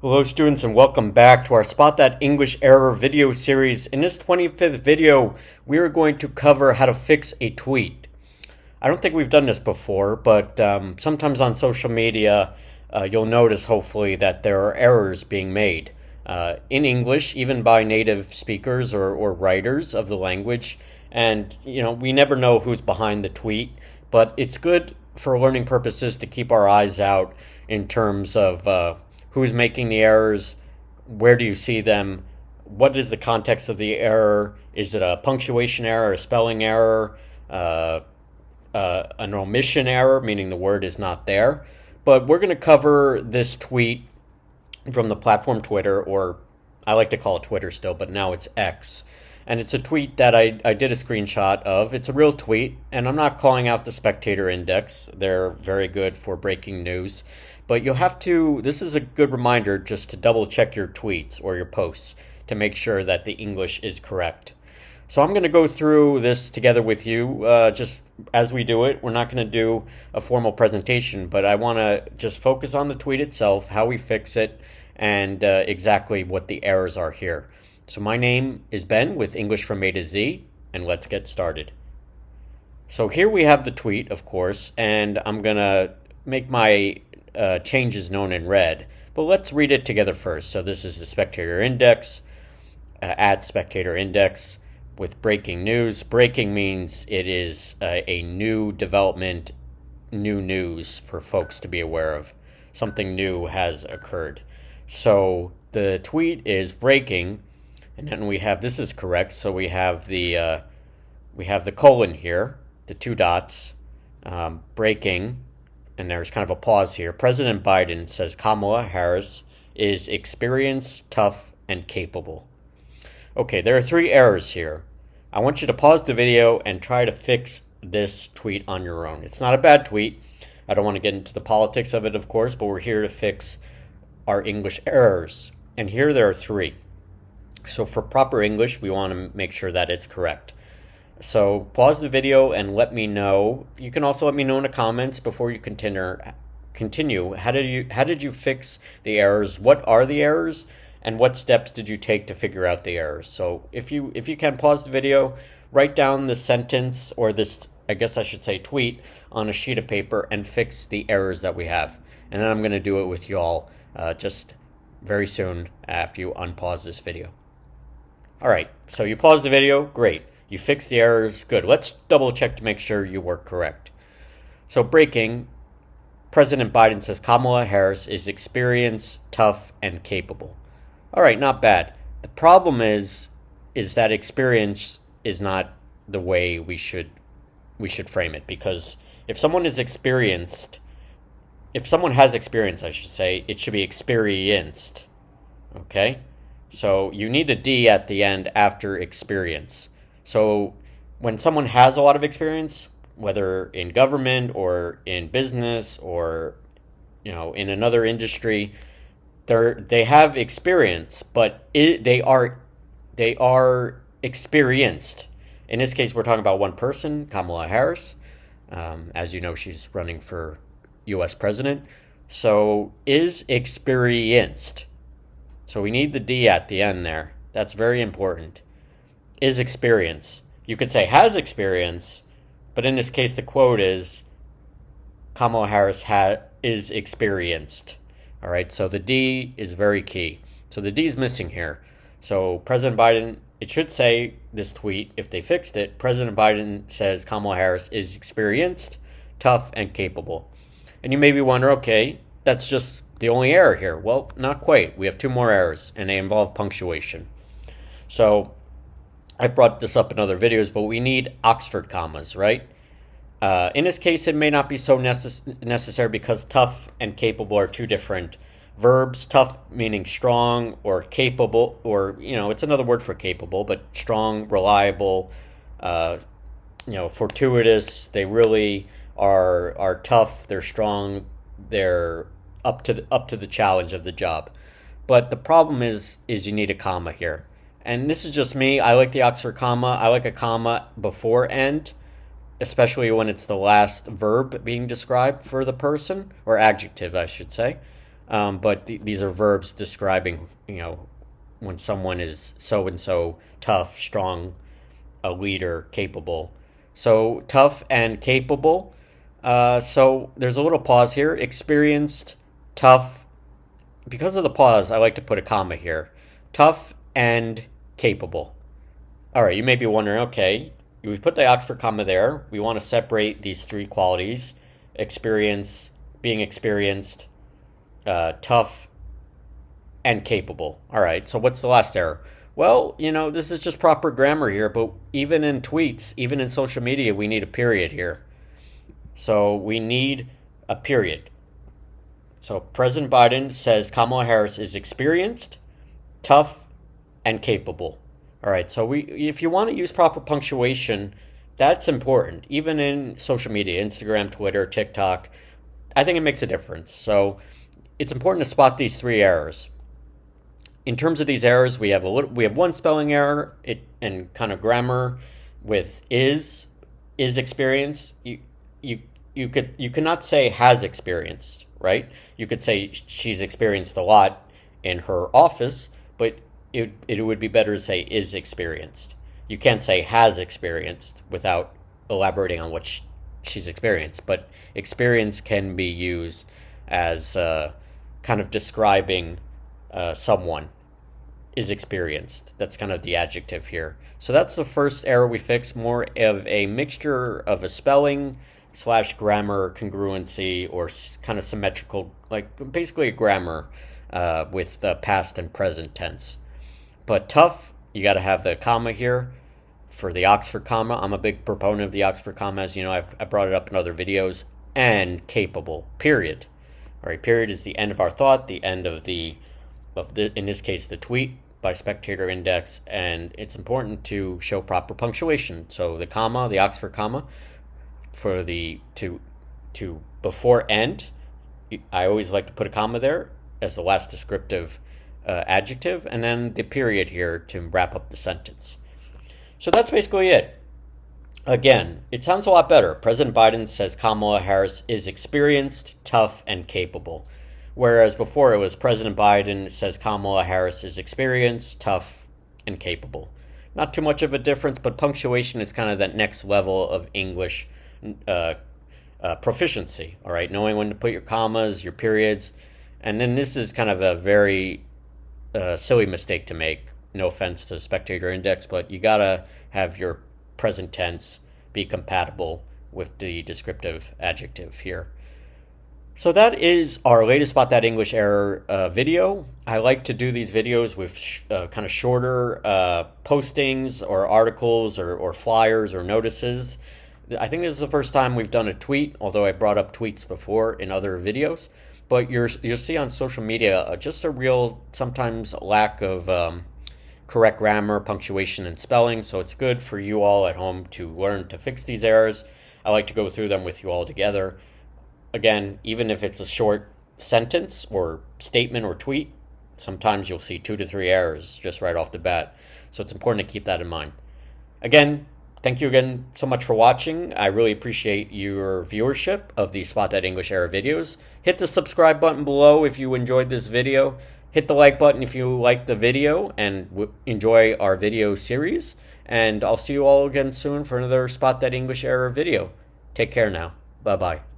Hello students and welcome back to our Spot That English Error video series. In this 25th video, we are going to cover how to fix a tweet. I don't think we've done this before, but sometimes on social media, you'll notice hopefully that there are errors being made in English, even by native speakers or writers of the language. And, we never know who's behind the tweet, but it's good for learning purposes to keep our eyes out in terms of who's making the errors, where do you see them, what is the context of the error, is it a punctuation error, a spelling error, an omission error, meaning the word is not there. But we're going to cover this tweet from the platform Twitter, or I like to call it Twitter still, but now it's X. And it's a tweet that I did a screenshot of. It's a real tweet, and I'm not calling out the Spectator Index. They're very good for breaking news. But you'll have to, this is a good reminder just to double check your tweets or your posts to make sure that the English is correct. So I'm going to go through this together with you just as we do it. We're not going to do a formal presentation, but I want to just focus on the tweet itself, how we fix it, and exactly what the errors are here. So my name is Ben with English from A to Z, and let's get started. So here we have the tweet, of course, and I'm going to make my changes known in red, but let's read it together first. So this is the Spectator Index, at Spectator Index with breaking news. Breaking means it is a new development, new news for folks to be aware of. Something new has occurred. So the tweet is breaking, and then we have, this is correct, so we have the colon here, the two dots, breaking, and there's kind of a pause here. President Biden says Kamala Harris is experienced, tough, and capable. Okay, there are three errors here. I want you to pause the video and try to fix this tweet on your own. It's not a bad tweet. I don't want to get into the politics of it, of course, but we're here to fix our English errors. And here there are three. So for proper English, we want to make sure that it's correct. So pause the video and let me know. You can also let me know in the comments before you continue. How did you fix the errors? What are the errors? And what steps did you take to figure out the errors? So if you can pause the video, write down the sentence, or this, I guess I should say, tweet on a sheet of paper and fix the errors that we have. And then I'm going to do it with you all just very soon after you unpause this video. All right, so you pause the video, great. You fix the errors, good. Let's double check to make sure you were correct. So breaking, President Biden says Kamala Harris is experienced, tough, and capable. All right, not bad. The problem is that experience is not the way we should frame it, because if someone has experience, I should say, it should be experienced. Okay? So you need a D at the end after experience. So when someone has a lot of experience, whether in government or in business or in another industry, they have experience, but they are experienced. In this case, we're talking about one person, Kamala Harris. As you know, she's running for U.S. president. So is experienced. So we need the D at the end there. That's very important. Is experience. You could say has experience, but in this case the quote is Kamala Harris is experienced. All right, so the D is very key. So the D is missing here. So President Biden, it should say this tweet, if they fixed it, President Biden says Kamala Harris is experienced, tough, and capable. And you maybe wonder, okay, that's just the only error here. Well, not quite. We have two more errors, and they involve punctuation. So I brought this up in other videos, but we need Oxford commas, right? In this case, it may not be so necessary because tough and capable are two different verbs. Tough meaning strong, or capable, or, it's another word for capable, but strong, reliable, fortuitous. They really are tough, they're strong, they're up to the challenge of the job. But the problem is you need a comma here. And this is just me. I like the Oxford comma. I like a comma before end, especially when it's the last verb being described for the person, or adjective, I should say. but these are verbs describing, when someone is so and so tough, strong, a leader, capable. So tough and capable. So there's a little pause here. Experienced, tough. Because of the pause, I like to put a comma here. Tough and capable. All right, you may be wondering, okay, we put the Oxford comma there. We want to separate these three qualities: experience, being experienced, tough, and capable. All right, so what's the last error? Well, this is just proper grammar here, but even in tweets, even in social media, we need a period here. So we need a period. So President Biden says Kamala Harris is experienced, tough, and capable. All right, so if you want to use proper punctuation, that's important. Even in social media, Instagram, Twitter, TikTok, I think it makes a difference. So it's important to spot these three errors. In terms of these errors, we have one spelling error and kind of grammar with is experience. You cannot say has experienced, right? You could say she's experienced a lot in her office, but it would be better to say is experienced. You can't say has experienced without elaborating on what she's experienced. But experience can be used as kind of describing someone is experienced. That's kind of the adjective here. So that's the first error we fixed, more of a mixture of a spelling / grammar congruency or kind of symmetrical, like basically a grammar with the past and present tense. But tough, you got to have the comma here for the Oxford comma. I'm a big proponent of the Oxford comma, as you know, I brought it up in other videos. And capable, period. All right, period is the end of our thought, the end of the in this case, the tweet by Spectator Index, and it's important to show proper punctuation. So the comma, the Oxford comma, for the to before end, I always like to put a comma there as the last descriptive adjective, and then the period here to wrap up the sentence. So that's basically it. Again, it sounds a lot better. President Biden says Kamala Harris is experienced, tough, and capable. Whereas before it was President Biden says Kamala Harris is experienced, tough, and capable. Not too much of a difference, but punctuation is kind of that next level of English proficiency. All right, knowing when to put your commas, your periods. And then this is kind of a very silly mistake to make. No offense to Spectator Index, but you got to have your present tense be compatible with the descriptive adjective here. So that is our latest Spot That English Error video. I like to do these videos with kind of shorter postings or articles or flyers or notices. I think this is the first time we've done a tweet, although I brought up tweets before in other videos. But you'll see on social media just a real, sometimes lack of correct grammar, punctuation, and spelling. So it's good for you all at home to learn to fix these errors. I like to go through them with you all together. Again, even if it's a short sentence or statement or tweet, sometimes you'll see 2 to 3 errors just right off the bat. So it's important to keep that in mind. Again, thank you again so much for watching. I really appreciate your viewership of the Spot That English Error videos. Hit the subscribe button below if you enjoyed this video. Hit the like button if you liked the video and enjoy our video series. And I'll see you all again soon for another Spot That English Error video. Take care now. Bye-bye.